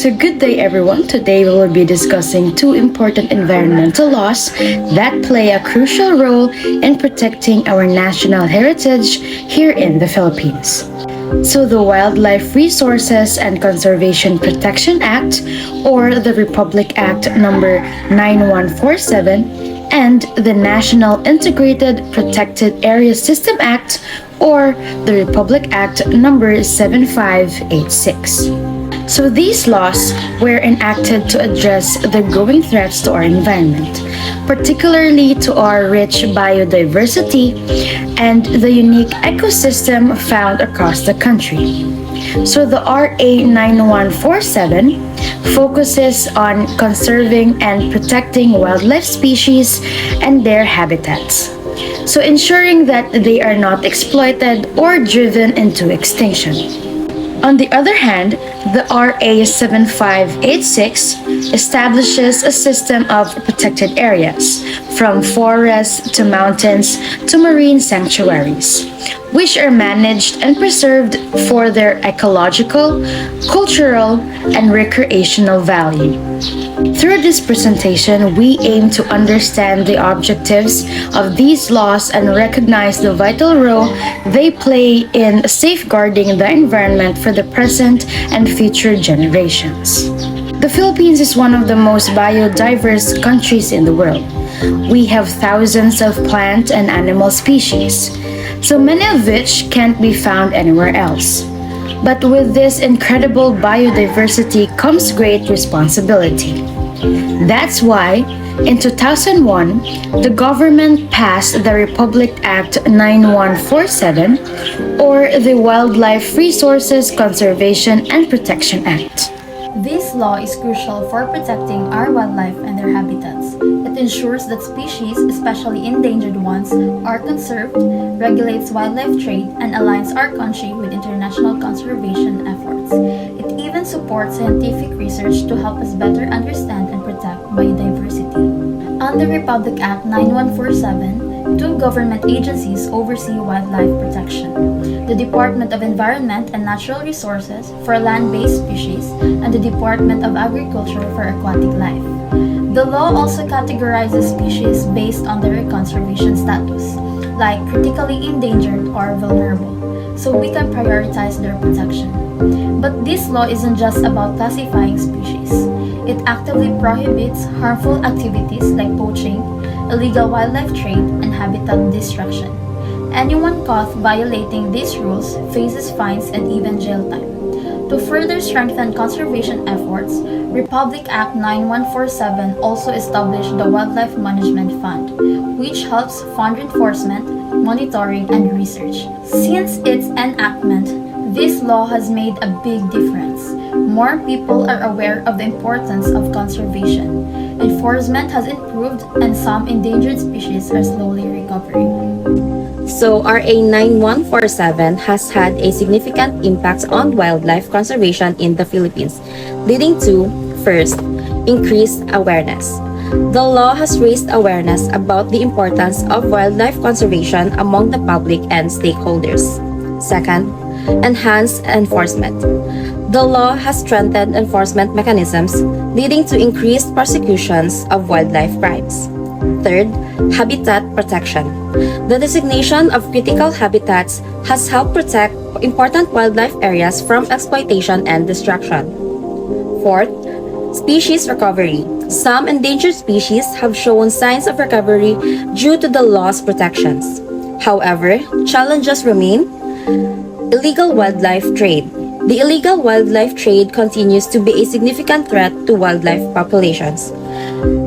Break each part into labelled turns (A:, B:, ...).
A: So good day everyone. Today we will be discussing two important environmental laws that play a crucial role in protecting our national heritage here in the Philippines. So the Wildlife Resources and Conservation Protection Act, or the Republic Act number 9147, and the National Integrated Protected Area System Act, or the Republic Act number 7586. So these laws were enacted to address the growing threats to our environment, particularly to our rich biodiversity and the unique ecosystem found across the country. So the RA 9147 focuses on conserving and protecting wildlife species and their habitats. So ensuring that they are not exploited or driven into extinction. On the other hand, the RA 7586 establishes a system of protected areas, from forests to mountains to marine sanctuaries, which are managed and preserved for their ecological, cultural, and recreational value. Through this presentation, we aim to understand the objectives of these laws and recognize the vital role they play in safeguarding the environment for the present and future generations. The Philippines is one of the most biodiverse countries in the world. We have thousands of plant and animal species, so many of which can't be found anywhere else. But with this incredible biodiversity comes great responsibility. That's why, in 2001, the government passed the Republic Act 9147, or the Wildlife Resources Conservation and Protection Act.
B: This law is crucial for protecting our wildlife and their habitats. It ensures that species, especially endangered ones, are conserved, regulates wildlife trade, and aligns our country with international conservation efforts. It even supports scientific research to help us better understand and protect biodiversity. Under Republic Act 9147, two government agencies oversee wildlife protection: the Department of Environment and Natural Resources for land-based species and the Department of Agriculture for aquatic life. The law also categorizes species based on their conservation status, like critically endangered or vulnerable, so we can prioritize their protection. But this law isn't just about classifying species. It actively prohibits harmful activities like poaching, illegal wildlife trade, and habitat destruction. Anyone caught violating these rules faces fines and even jail time. To further strengthen conservation efforts, Republic Act 9147 also established the Wildlife Management Fund, which helps fund enforcement, monitoring, and research. Since its enactment, this law has made a big difference. More people are aware of the importance of conservation. Enforcement has improved and some endangered species are slowly recovering.
C: So RA 9147 has had a significant impact on wildlife conservation in the Philippines, leading to, first, increased awareness. The law has raised awareness about the importance of wildlife conservation among the public and stakeholders. Second, enhanced enforcement. The law has strengthened enforcement mechanisms, leading to increased prosecutions of wildlife crimes. Third, habitat protection. The designation of critical habitats has helped protect important wildlife areas from exploitation and destruction. Fourth, species recovery. Some endangered species have shown signs of recovery due to the law's protections. However, challenges remain. Illegal wildlife trade. The illegal wildlife trade continues to be a significant threat to wildlife populations.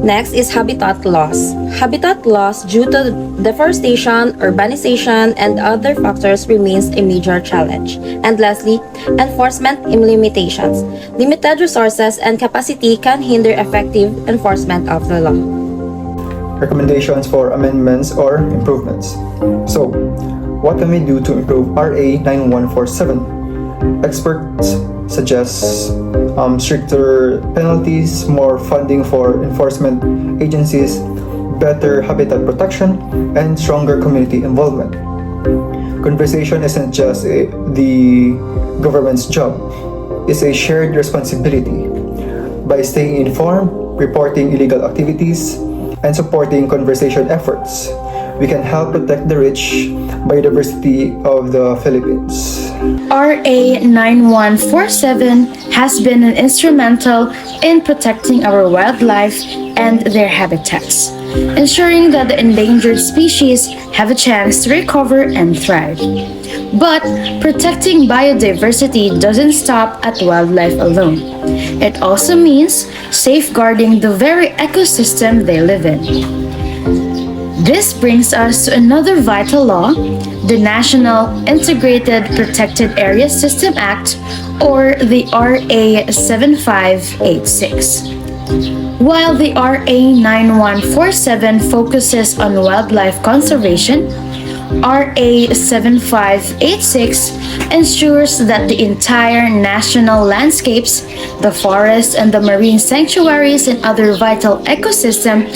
C: Next is habitat loss. Habitat loss due to deforestation, urbanization, and other factors remains a major challenge. And lastly, enforcement limitations. Limited resources and capacity can hinder effective enforcement of the law.
D: Recommendations for amendments or improvements. So, what can we do to improve RA 9147? Experts suggest stricter penalties, more funding for enforcement agencies, better habitat protection, and stronger community involvement. Conservation isn't just the government's job, it's a shared responsibility. by staying informed, reporting illegal activities, and supporting conservation efforts, we can help protect the rich biodiversity of the Philippines.
A: RA 9147 has been instrumental in protecting our wildlife and their habitats, ensuring that the endangered species have a chance to recover and thrive. But protecting biodiversity doesn't stop at wildlife alone. It also means safeguarding the very ecosystem they live in. This brings us to another vital law, the National Integrated Protected Area System Act, or the RA 7586. While the RA 9147 focuses on wildlife conservation, RA 7586 ensures that the entire national landscapes, the forests and the marine sanctuaries and other vital ecosystems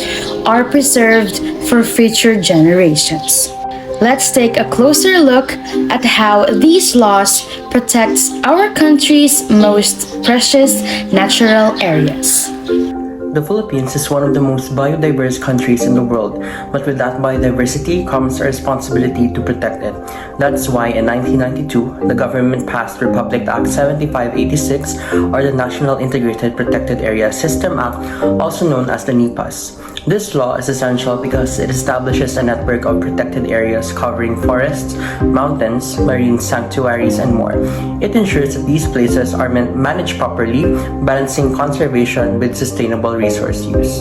A: are preserved for future generations. Let's take a closer look at how these laws protect our country's most precious natural areas.
E: The Philippines is one of the most biodiverse countries in the world, but with that biodiversity comes a responsibility to protect it. That's why in 1992, the government passed Republic Act 7586, or the National Integrated Protected Area System Act, also known as the NIPAS. This law is essential because it establishes a network of protected areas covering forests, mountains, marine sanctuaries, and more. It ensures that these places are managed properly, balancing conservation with sustainable resource use.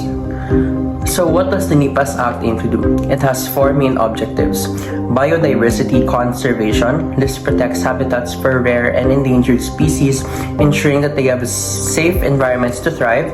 E: So what does the NIPAS Act aim to do? It has four main objectives. Biodiversity conservation. This protects habitats for rare and endangered species, ensuring that they have safe environments to thrive.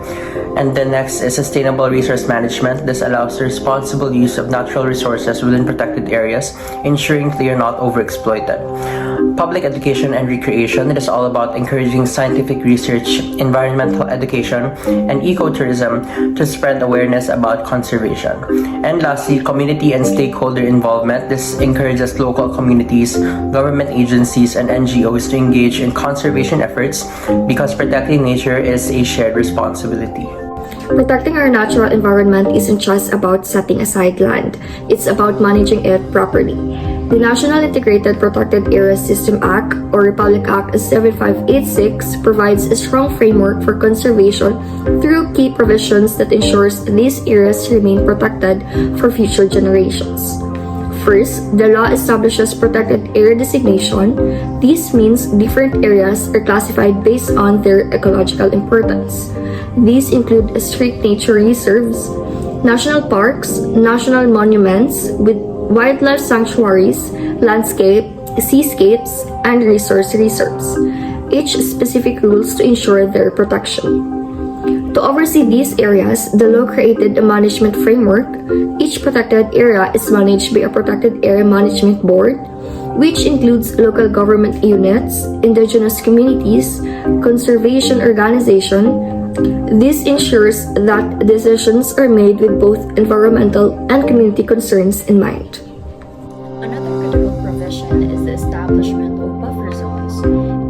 E: And the next is sustainable resource management. This allows the responsible use of natural resources within protected areas, ensuring they are not overexploited. Public education and recreation. It is all about encouraging scientific research, environmental education, and ecotourism to spread awareness about conservation. And lastly, community and stakeholder involvement. This encourages local communities, government agencies, and NGOs to engage in conservation efforts because protecting nature is a shared responsibility.
F: Protecting our natural environment isn't just about setting aside land, it's about managing it properly. The National Integrated Protected Area System Act, or Republic Act 7586, provides a strong framework for conservation through key provisions that ensures these areas remain protected for future generations. First, the law establishes protected area designation. This means different areas are classified based on their ecological importance. These include strict nature reserves, national parks, national monuments with wildlife sanctuaries, landscape, seascapes, and resource reserves, each specific rules to ensure their protection. To oversee these areas, the law created a management framework. Each protected area is managed by a Protected Area Management Board, which includes local government units, indigenous communities, conservation organizations. This ensures that decisions are made with both environmental and community concerns in mind.
C: Another critical provision is the establishment of buffer zones,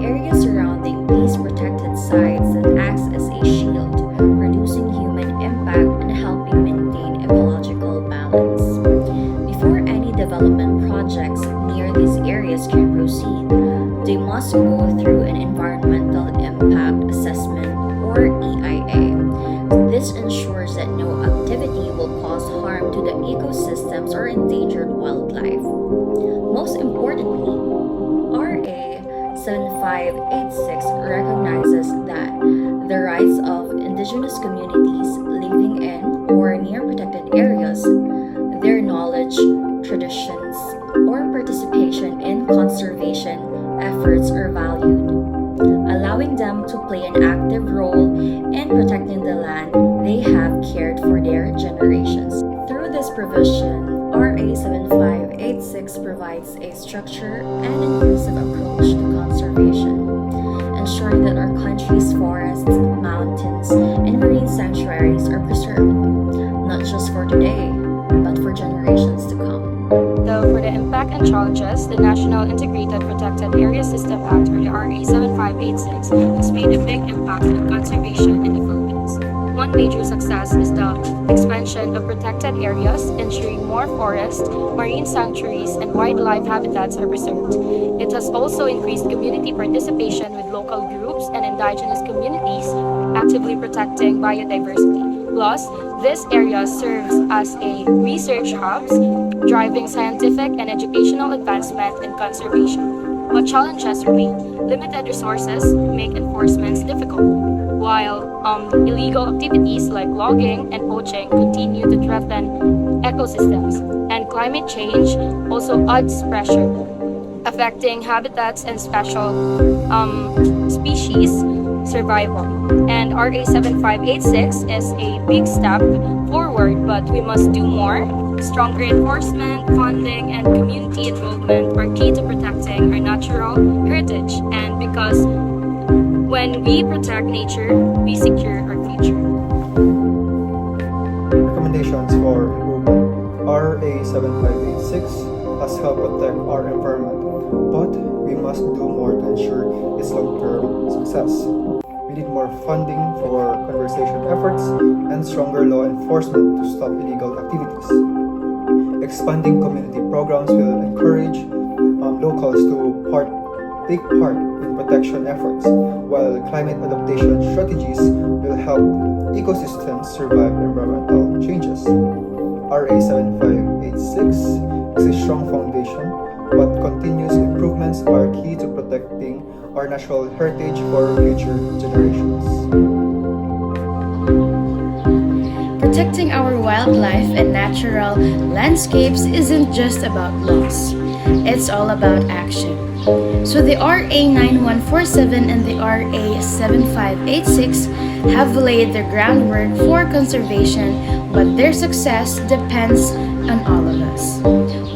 C: areas surrounding these protected sites that acts as a shield, reducing human impact and helping maintain ecological balance. Before any development projects near these areas can proceed, they must go through an environmental impact assessment, or EIA. This ensures that no activity will cause harm to the ecosystems or endangered wildlife. Most importantly, RA 7586 recognizes that the rights of indigenous communities living in or near protected areas, their knowledge, traditions, or participation in conservation efforts are valued, allowing them to play an active role in protecting the land they have cared for their generations. Through this provision, RA 7586 provides a structured and inclusive approach to conservation, ensuring that our country's forests, mountains, and marine sanctuaries are preserved, not just for today, but for generations to come.
G: Though for the impact and challenges, the National Integrated Protected Area System Act, or the RA 7586, has made a big impact on conservation in the Philippines. expansion of protected areas, ensuring more forests, marine sanctuaries, and wildlife habitats are preserved. It has also increased community participation with local groups and indigenous communities actively protecting biodiversity. Plus, this area serves as a research hub, driving scientific and educational advancement in conservation. But challenges remain. Limited resources make enforcements difficult, while illegal activities like logging and poaching continue to threaten ecosystems. And climate change also adds pressure, affecting habitats and special species survival. And RA 7586 is a big step forward, but we must do more. Stronger enforcement, funding, and community involvement are key to protecting our natural heritage. And because when we protect nature, we secure our future.
D: Recommendations for improvement. RA 7586 has helped protect our environment, but we must do more to ensure its long-term success. We need more funding for conservation efforts and stronger law enforcement to stop illegal activities. Expanding community programs will encourage locals to take part in protection efforts, while climate adaptation strategies will help ecosystems survive environmental changes. RA 7586 is a strong foundation, but continuous improvements are key to protecting our natural heritage for future generations.
A: Protecting our wildlife and natural landscapes isn't just about laws, it's all about action. So the RA 9147 and the RA 7586 have laid the groundwork for conservation, but their success depends on all of us.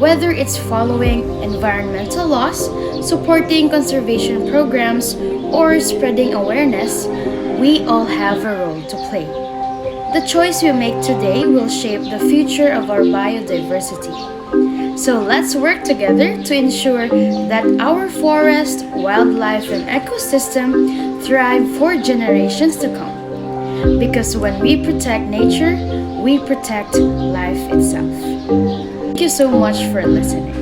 A: Whether it's following environmental laws, supporting conservation programs, or spreading awareness, we all have a role to play. The choice we make today will shape the future of our biodiversity. So let's work together to ensure that our forest, wildlife, and ecosystem thrive for generations to come. Because when we protect nature, we protect life itself. Thank you so much for listening.